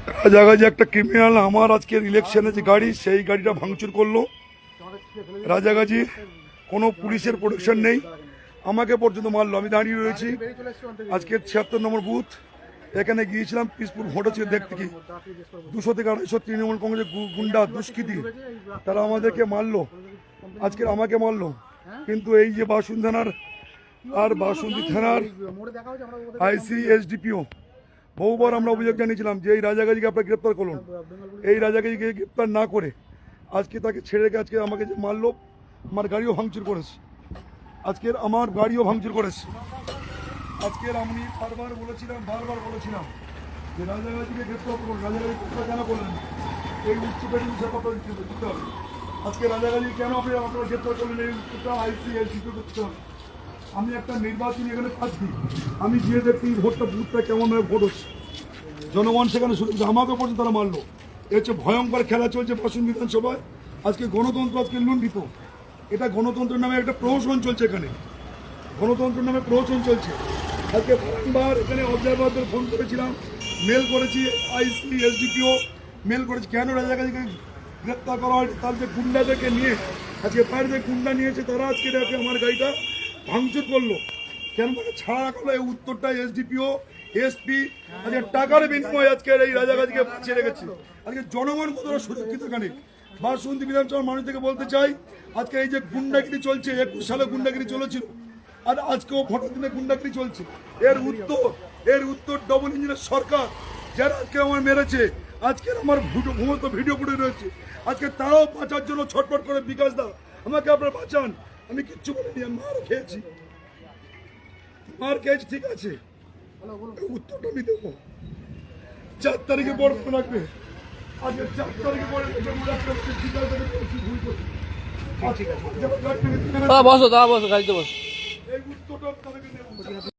রাজাগাজি একটা ক্রিমিনাল আমার আজকের ইলেকশনে যে গাড়ি সেই গাড়িটা ভাঙচুর করলো। রাজাগাজির কোনো পুলিশের প্রোটেকশন নেই, আমাকে পর্যন্ত মারলো। আমি দাঁড়িয়ে রয়েছি আজকের ৭৬ নম্বর বুথ, এখানে গিয়েছিলাম পিসফুল ভোট হচ্ছে দেখতে, কি ২০০ থেকে ২৫০ তৃণমূল কংগ্রেসের গুন্ডা দুষ্কৃতী তারা আমাদেরকে মারলো, আজকের আমাকে মারলো। কিন্তু এই যে বাসন্তী থানার আর বাসন্তী থানার আইসি এসডিপিও বহুবার আমরা অভিযোগ জানিয়েছিলাম যে এই রাজাগাজিকে আপনারা গ্রেপ্তার করুন। এই রাজাগাজিকে গ্রেপ্তার না করে আজকে তাকে ছেড়ে রেখে আজকে আমাকে যে মারলো, আমার গাড়িও ভাঙচুর করেছে, আজকের আমার গাড়িও ভাঙচুর করেছে। আজকের আমি বারবার বলেছিলাম যে রাজাগাজিকে গ্রেপ্তার করুন। রাজাগাজি গ্রেপ্তার কেন করলেন? এই উচ্চটা দিতে হবে। আজকে রাজাগাজি কেন আপনারা গ্রেপ্তার করলেন? এই উচ্চটা আইসি এসডিপিও করতে হবে। আমি একটা নির্বাচনী এখানে প্রার্থী, আমি গিয়ে দেখি ভোটটা বুথটা কেমনভাবে ভোট হচ্ছে, জনগণ সেখানে শুধু আমাকে পর্যন্ত তারা মারলো। এ হচ্ছে ভয়ঙ্কর খেলা চলছে বাসন বিধানসভায়। আজকে গণতন্ত্র আজকে লুণ্ঠিত, এটা গণতন্ত্রের নামে একটা প্রহসন চলছে, এখানে গণতন্ত্রের নামে প্রহসন চলছে। আজকে বারংবার এখানে অবজারভারদের ফোন করেছিলাম, মেল করেছি, আইসি এসডিপিও মেল করেছি, কেন রাজাগাজিকে গ্রেপ্তার করা হয়? তার যে গুন্ডাদেরকে নিয়ে আজকে বাইরে যে গুন্ডা নিয়েছে তারা আজকে দেখে আমার গাড়িটা ভাঙচুর করলো, কেন তাকে ছাড়া করলো? এই উত্তরটা এসডিপিও এসপি আজকে টাকার বিনিময়ে আজকের এই রাজাগাজিকে ছেড়ে গেছে। আজকে জনগণ কতটা সুরক্ষিত এখানে বাসন্তী বিধানসভার মানুষ থেকে বলতে চাই, আজকে এই যে গুন্ডাগিরি চলছে, ২১ সালে গুন্ডাগিরি চলেছিল আর আজকেও ভোটের দিনে গুন্ডাগিরি চলছে, এর উত্তর ডবল ইঞ্জিনের সরকার যারা আজকে আমার মেরেছে, আজকের আমার ঘুমন্ত ভিডিও ফুটে রয়েছে, আজকে তারাও বাঁচার জন্য ছটফট করে, বিকাশ দা আমাকে আপনারা বাঁচান। আমি কিচ্ছু বলিনি, আমি মার খেয়েছি, ঠিক আছে, উত্তরটা আমি দেবো। ৪ তারিখে বড় রাখবে, আজকে ৪ তারিখে বড় বসো গাড়িতে বসো। এই উত্তরটা আপনাদেরকে দেবো।